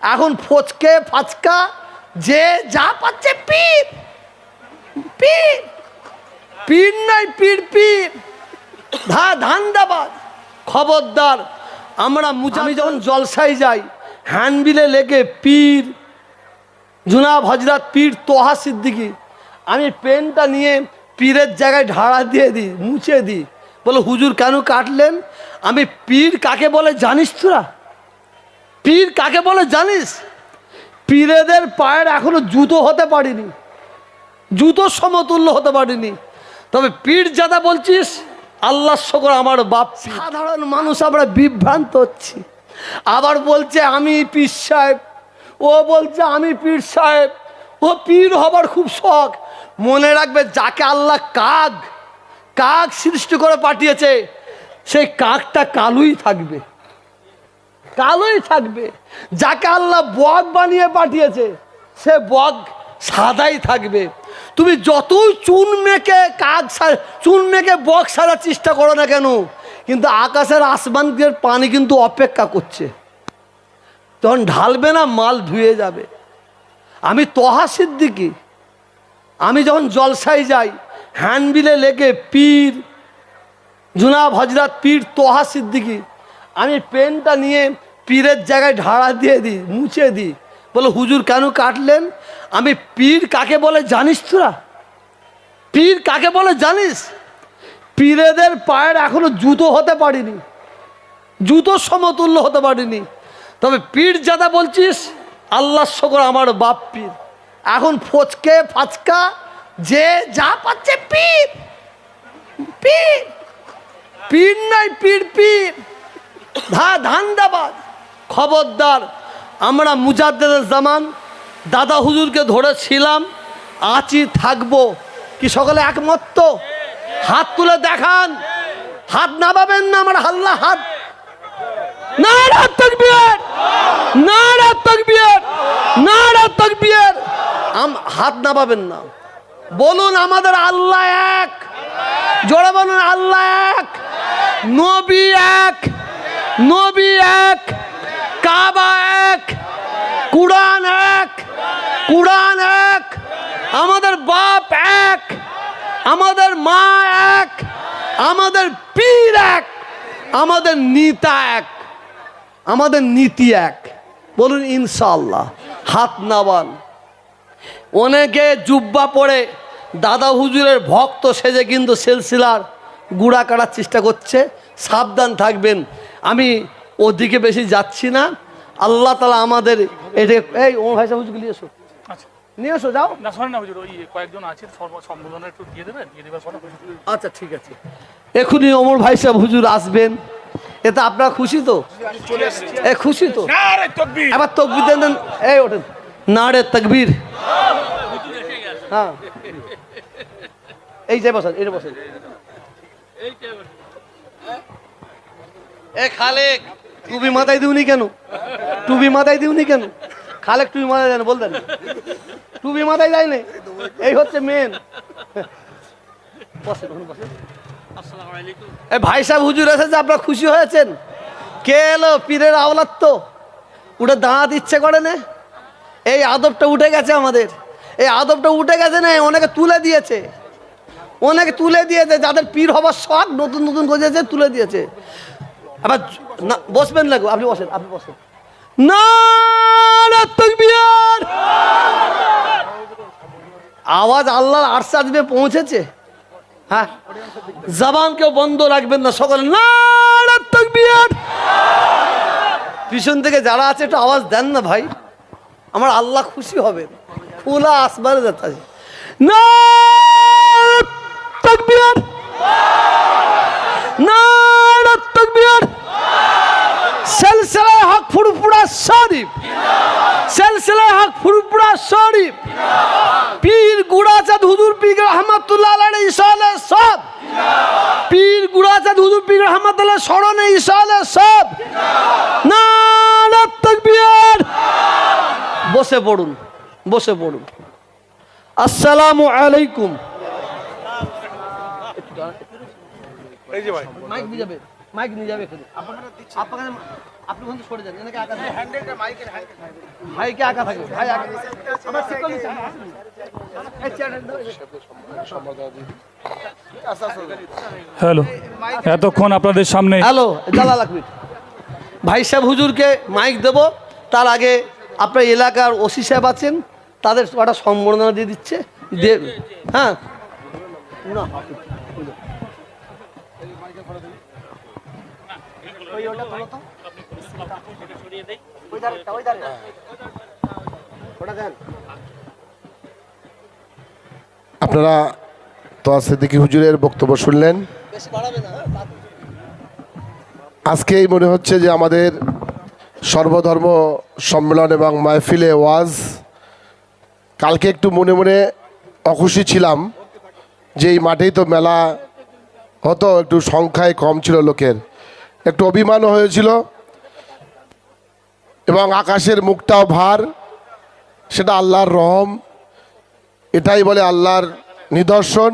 এখন ফচকে ফাচকা যে যা পাচ্ছে পীর পীর পীর নাই পীর পীর ধান্দাবাজ। খবরদার, আমি যখন জলসায় যাই হ্যান্ডবিলে লেগে পীর জুনাব হজরত পীর তোহা সিদ্দিকী, আমি পেনটা নিয়ে পীরের জায়গায় ঢাড়া দিয়ে দিই, মুছে দিই। বলে হুজুর কেন কাটলেন? আমি পীর কাকে বলে জানিস তোরা? পীর কাকে বলে জানিস? পীরেদের পায়ের এখনো জুতো হতে পারিনি, জুতোর সমতুল্য হতে পারিনি। তবে পীর যাদা বলছিস, আল্লাহ শকর আমার বাপ। সাধারণ মানুষ আমরা বিভ্রান্ত হচ্ছি। আবার বলছে আমি পীর সাহেব, ও বলছে আমি পীর সাহেব, ও পীর হবার খুব শখ। মনে রাখবে, যাকে আল্লাহ কাক কাক সৃষ্টি করে পাঠিয়েছে, সেই কাকটা কালোই থাকবে, কালোই থাকবে। যাকে আল্লাহ বক বানিয়ে পাঠিয়েছে, সে বক সাদাই থাকবে। তুমি যতই চুন মেখে বক সাজার চেষ্টা করো না কেন, কিন্তু আকাশের আসমানের পানি কিন্তু অপেক্ষা করছে, তখন ঢালবে না, মাল ধুয়ে যাবে। আমি তোহা সিদ্দিকী, আমি যখন জলসায় যাই হ্যান্ডবিলে লেগে পীর জুনাব হজরত পীর তোহা সিদ্দিকী, আমি পেনটা নিয়ে পীরের জায়গায় ঢাড়া দিয়ে দিই, মুছে দিই। বলে হুজুর কেন কাটলেন? আমি পীর কাকে বলে জানিস তোরা? পীর কাকে বলে জানিস? পীরেদের পায়ের এখনো জুতো হতে পারিনি, জুতোর সমতুল্য হতে পারিনি। তবে পীর যাদা বলছিস, আল্লাহ শকর আমার বাপ পীর। এখন ফচকে ফাচকা যে যা পাচ্ছে পীর পীর পীর নাই পীর পীর ধান্দাবাজ। খবরদার, আমরা মুজাদ্দেদের জামান দাদা হুজুরকে ধরেছিলাম, আছি, থাকবো। কি সকলে একমত তো? হাত তুলে দেখান, হাত নামাবেন না আমার আল্লাহ। হাত নারা তাকবীর, নারা তাকবীর, নারা তাকবীর। হাত নামাবেন না। বলুন আমাদের আল্লাহ এক, জোরে বলুন আল্লাহ এক, নবী এক, নবী এক, কাবা এক, কুরআন এক, কুরআন এক, আমাদের বাপ এক, আমাদের মা এক, আমাদের পীর এক, আমাদের নেতা এক, আমাদের নীতি এক। বলুন ইনশাআল্লাহ। হাত নামান। অনেকে জুব্বা পরে দাদা হুজুরের ভক্ত সেজে কিন্তু সিলসিলার গুড়া কাটার চেষ্টা করছে, সাবধান থাকবেন। আমি ওদিকে বেশি যাচ্ছি না। আল্লাহ তাআলা আমাদের এটা। এই ওমর ভাই সাহেব হুজুরকে নিয়ে এসো, নিয়ে এসো, যাও না। শোনেন না হুজুর, ওই কয়েকজন আছে সম্বোধনা একটু দিয়ে দেবেন, দিয়ে দেবার পরে। আচ্ছা ঠিক আছে, এখনই ওমর ভাই সাহেব হুজুর আসবেন। এতে আপনারা খুশি তো? এ খুশি তো? এবার তকবীর দেন। এই ওঠেন, নারে তাকবীর। হ্যাঁ, এই যে বসেন, এই বসেন। এ খালেক, টুপি মাথায় দিউনি কেন? টুপি মাথায় দিউনি কেন? খালেক টুপি মাথায় দেন, বলতেন টুপি মাথায় যায় না। এই হচ্ছে মেন। বসেন, বসেন। এ ভাই সাহেব হুজুর এসেছে, আপনারা খুশি হয়েছেন? কে এলো? পীরের আওলাদ তো, উঠে দাঁড়াতে ইচ্ছে করে না। এই আদবটা উঠে গেছে আমাদের, এই আদবটা উঠে গেছে না। অনেকে তুলে দিয়েছে, অনেকে তুলে দিয়েছে, যাদের পীর হবার শখ নতুন নতুন গজেছে, তুলে দিয়েছে। আবার বসবেন লাগো, আপনি বসেন, আপনি বসেন। নারে তাকবীর। আওয়াজ আল্লাহর আরশ আসবে, পৌঁছেছে। হ্যাঁ, জবান কেউ বন্ধ রাখবেন না, সকলে নারে তাকবীর। পিছন থেকে যারা আছে একটু আওয়াজ দেন না ভাই, আমার আল্লাহ খুশি হবেন। খোলা আসমানে যাচ্ছে। নারে তাকবীর, নারে তাকবীর। সিলসিলা হক ফুরফুরা শরীফ, সিলসিলা হক ফুরফুরা শরীফ, পীর গুড়াচাঁদ হুজুর পীর রহমাতুল্লাহ আলাইহি ইসালে সব, পীর গুড়াচাঁদ হুজুর পীর রহমাতুল্লাহ স্মরণে ইসালে সব। নারে তাকবীর। বসে পড়ুন, বসে পড়ুন। আসসালামু আলাইকুম। এই যে ভাই মাইক দিয়ে যাবে, মাইক নিয়ে যাবে এখানে আপনাকে আপনি ওখান থেকে সরে যান এনাকে একা ভাইকে একা থাকে ভাই একা আমার সিকল নিচে এই চেয়ারটা দাও হ্যালো, এতক্ষণ আপনাদের সামনে হ্যালো জালাল আকবর ভাই সাহেব হুজুরকে মাইক দেব তার আগে আপনার এলাকার ওসি সাহেব আছেন তাদের একটা সম্বর্ধনা দিয়ে দিচ্ছে হ্যাঁ না আপনারা তো সিদ্দিকী হুজুরের বক্তব্য শুনলেন। আজকেই মনে হচ্ছে যে আমাদের সর্বধর্ম সম্মেলন এবং মাহফিলে ওয়াজ, কালকে একটু মনে মনে অখুশি ছিলাম যে এই মাঠেই তো মেলা হতো, একটু সংখ্যায় কম ছিল লোকের, একটু অভিমানও হয়েছিল এবং আকাশের মুখটাও ভার, সেটা আল্লাহর রহম, এটাই বলে আল্লাহর নিদর্শন।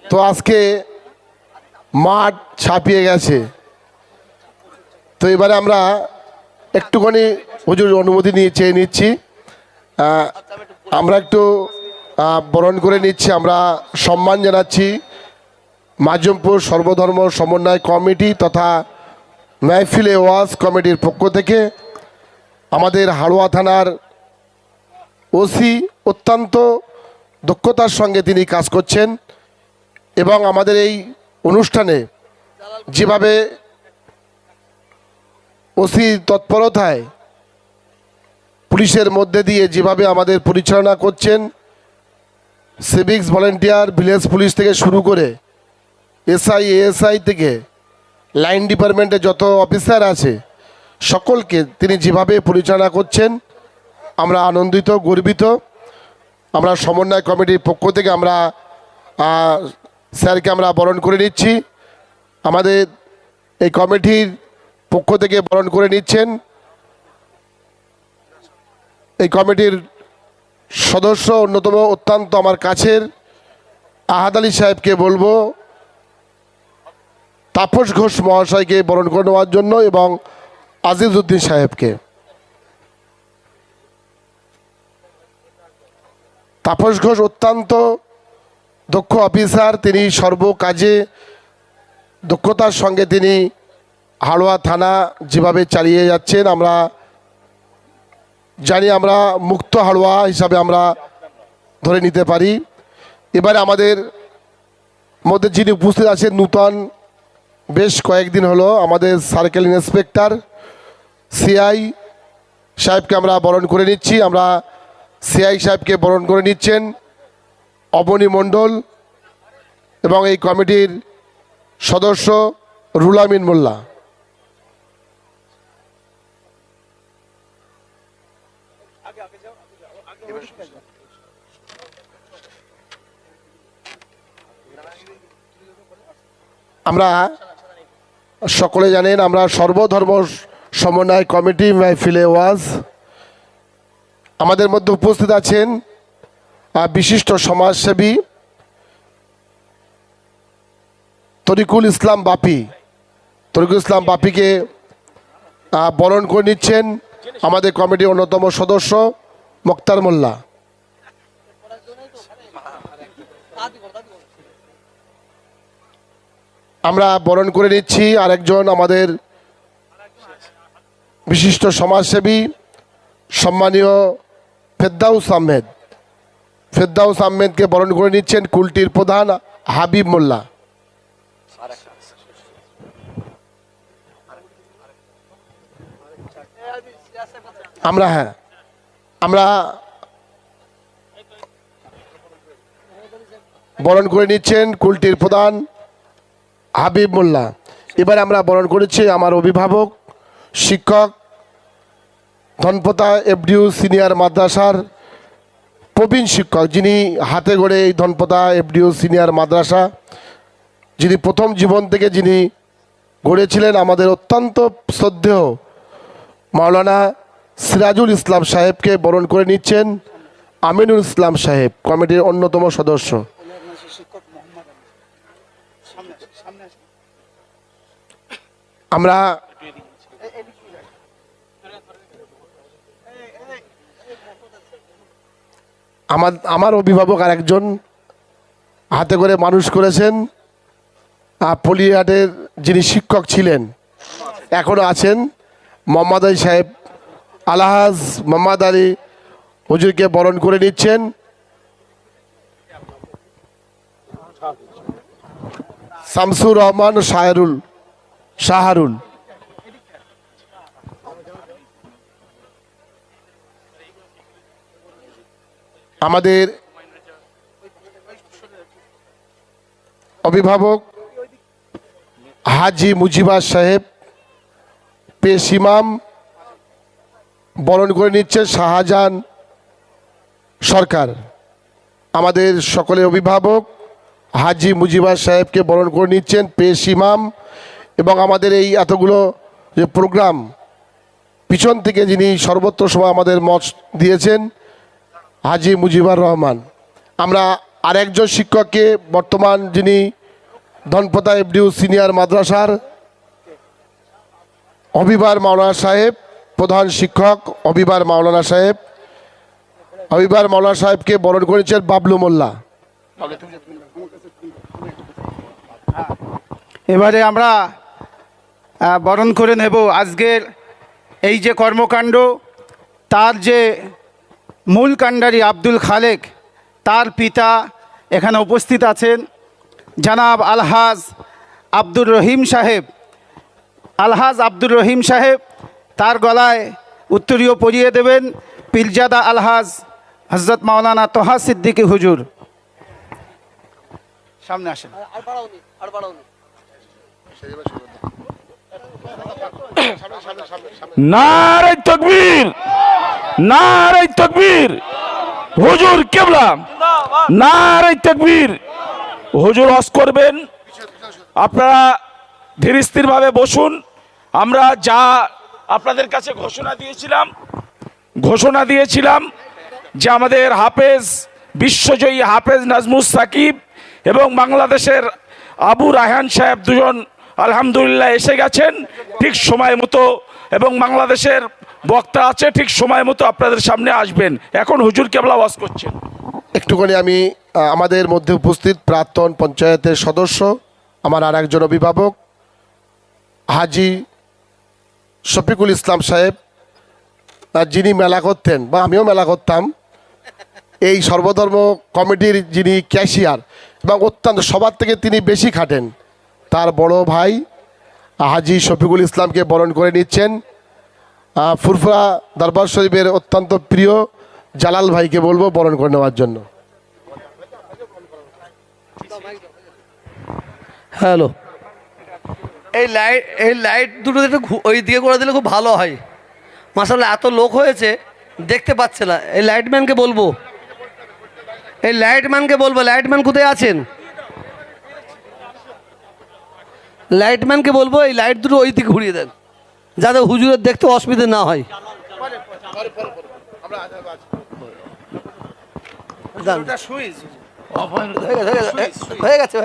তো আজকে মাঠ ছাপিয়ে গেছে, তো এবারে আমরা একটুখানি হুজুর অনুমতি নিয়ে চেয়ে নিচ্ছি, আমরা একটু বরণ করে নিচ্ছি। আমরা সম্মান জানাচ্ছি মাজমপুর সর্বধর্ম সমন্বয় কমিটি তথা মাহফিলে ওয়াজ কমিটির পক্ষ থেকে আমাদের হাড়োয়া থানার ওসি অত্যন্ত দক্ষতার সঙ্গে তিনি কাজ করছেন এবং আমাদের এই অনুষ্ঠানে যেভাবে ওসি তৎপরতায় পুলিশের মধ্যে দিয়ে যেভাবে আমাদের পরিচালনা করছেন, সিভিক্স ভলেন্টিয়ার, ভিলেজ পুলিশ থেকে শুরু করে এসআই এএসআই থেকে লাইন ডিপার্টমেন্টে যত অফিসার আছে সকলকে তিনি যেভাবে পরিচালনা করছেন আমরা আনন্দিত, গর্বিত। আমরা সমন্বয় কমিটির পক্ষ থেকে আমরা স্যারকে আমরা বরণ করে নিচ্ছি। আমাদের এই কমিটির পক্ষ থেকে বরণ করে নিচ্ছেন এই কমিটির সদস্য অন্যতম অত্যন্ত আমার কাছের আহাদ আলী সাহেবকে বলবো তাপস ঘোষ মহাশয়কে বরণ করে নেওয়ার জন্য এবং আজিজ উদ্দিন সাহেবকে। তাপস ঘোষ অত্যন্ত দক্ষ অফিসার, তিনি সর্বকাজে দক্ষতার সঙ্গে তিনি হাড়োয়া থানা যেভাবে চালিয়ে যাচ্ছেন আমরা জানি, আমরা মুক্ত হাড়োয়া হিসাবে আমরা ধরে নিতে পারি। এবারে আমাদের মধ্যে যিনি উপস্থিত আছেন নূতন, বেশ কয়েকদিন হলো আমাদের সার্কেল ইন্সপেক্টর সিআই সাহেবকে আমরা বরণ করে নিচ্ছি। আমরা সিআই সাহেবকে বরণ করে নিচ্ছেন অবনী মণ্ডল এবং এই কমিটির সদস্য রুহুল আমিন মোল্লা। আমরা সকলে জানেন আমরা সর্বধর্ম সমন্বয় কমিটি মাহফিলে ওয়াজ, আমাদের মধ্যে উপস্থিত আছেন বিশিষ্ট সমাজসেবী তরিকুল ইসলাম বাপি। তরিকুল ইসলাম বাপিকে বরণ করে নিচ্ছেন আমাদের কমিটির অন্যতম সদস্য মোক্তার মোল্লা। আমরা বরণ করে নিচ্ছি আরেকজন আমাদের বিশিষ্ট সমাজসেবী সম্মানীয় ফেরদাউস আহমেদ। ফেরদাউস আহমেদকে বরণ করে নিচ্ছেন কুলটির প্রধান হাবিব মোল্লা। আমরা বরণ করে নিচ্ছেন কুলটির প্রধান হাবিব মোল্লা। এবার আমরা বরণ করেছি আমার অভিভাবক, শিক্ষক, ধনপতা এফডিউ সিনিয়র মাদ্রাসার প্রবীণ শিক্ষক, যিনি হাতে গড়ে এই ধনপতা এফডিউ সিনিয়র মাদ্রাসা যিনি প্রথম জীবন থেকে যিনি গড়েছিলেন, আমাদের অত্যন্ত শ্রদ্ধেয় মাওলানা সিরাজুল ইসলাম সাহেবকে বরণ করে নিচ্ছেন আমিনুল ইসলাম সাহেব, কমিটির অন্যতম সদস্য। আমরা আমার অভিভাবক আর একজন হাতে করে মানুষ করেছেন, পলিহাটের যিনি শিক্ষক ছিলেন এখনো আছেন, মোহাম্মদ আলী সাহেব, আলহাজ মোহাম্মদ আলী হুজুরকে বরণ করে নিচ্ছেন। শামসুর রহমান শাহরুল আমাদের অভিভাবক হাজি মুজিবা সাহেব পেশ ইমাম, বরণ করে নিচ্ছেন শাহজাহান সরকার। আমাদের সকলের অভিভাবক হাজি মুজিবা সাহেবকে বরণ করে নিচ্ছেন পেশ ইমাম, এবং আমাদের এই এতগুলো যে প্রোগ্রাম পিছন থেকে যিনি সর্বত্র সময় আমাদের মত দিয়েছেন হাজি মুজিবুর রহমান। আমরা আরেকজন শিক্ষককে বর্তমান যিনি ধনপতা এফডিউ সিনিয়র মাদ্রাসার অবিবার মাওলানা সাহেব, প্রধান শিক্ষক অবিবার মাওলানা সাহেবকে বরণ করেছেন বাবলু মোল্লা। এবারে আমরা বরণ করে নেব আজকের এই যে কর্মকাণ্ড, তার যে মূল কাণ্ডারি আব্দুল খালেক, তার পিতা এখানে উপস্থিত আছেন জনাব আলহাজ আব্দুর রহিম সাহেব। তার গলায় উত্তরীয় পরিয়ে দেবেন পীরজাদা আলহাজ হযরত মাওলানা তোহা সিদ্দিকী হুজুর। সামনে আসেন। নারে তাকবীর, নারে তাকবীর, হুজুর কিবলা, নারে তাকবীর। হুজুর ওয়াজ করবেন, আপনারা ধীর স্থির ভাবে বসুন। আমরা যা আপনাদের কাছে ঘোষণা দিয়েছিলাম যে আমাদের হাফেজ, বিশ্বজয়ী হাফেজ নাজমুস সাকিব এবং বাংলাদেশের আবু রায়হান সাহেব দুজন আলহামদুলিল্লাহ এসে গেছেন ঠিক সময় মতো, এবং বাংলাদেশের বক্তা আছে ঠিক সময় মতো আপনাদের সামনে আসবেন। এখন হুজুর কেবলা ওয়াজ করছেন। একটুখানি আমি আমাদের মধ্যে উপস্থিত প্রাক্তন পঞ্চায়েতের সদস্য, আমার আর একজন অভিভাবক হাজি শফিকুল ইসলাম সাহেব, যিনি মেলা করতেন বা আমিও মেলা করতাম, এই সর্বধর্ম কমিটির যিনি ক্যাশিয়ার এবং অত্যন্ত সবার থেকে তিনি বেশি খাটেন, তার বড় ভাই হাজি শফিকুল ইসলামকে বরণ করে নিচ্ছেন। ফুরফুরা দরবার শরীফের অত্যন্ত প্রিয় জালাল ভাইকে বলবো বরণ করে নেওয়ার জন্য। হ্যালো, এই লাইট দুটো একটু ওই দিকে করে দিলে খুব ভালো হয়। মাশাআল্লাহ এত লোক হয়েছে দেখতে পাচ্ছে না। এই লাইটম্যানকে বলবো, লাইটম্যান কোথায় আছেন? লাইটম্যানকে বলবো এই লাইট দুটো ওই দিকে ঘুরিয়ে দেন, যাতে হুজুরের দেখতে অসুবিধা না হয়। হয়ে গেছে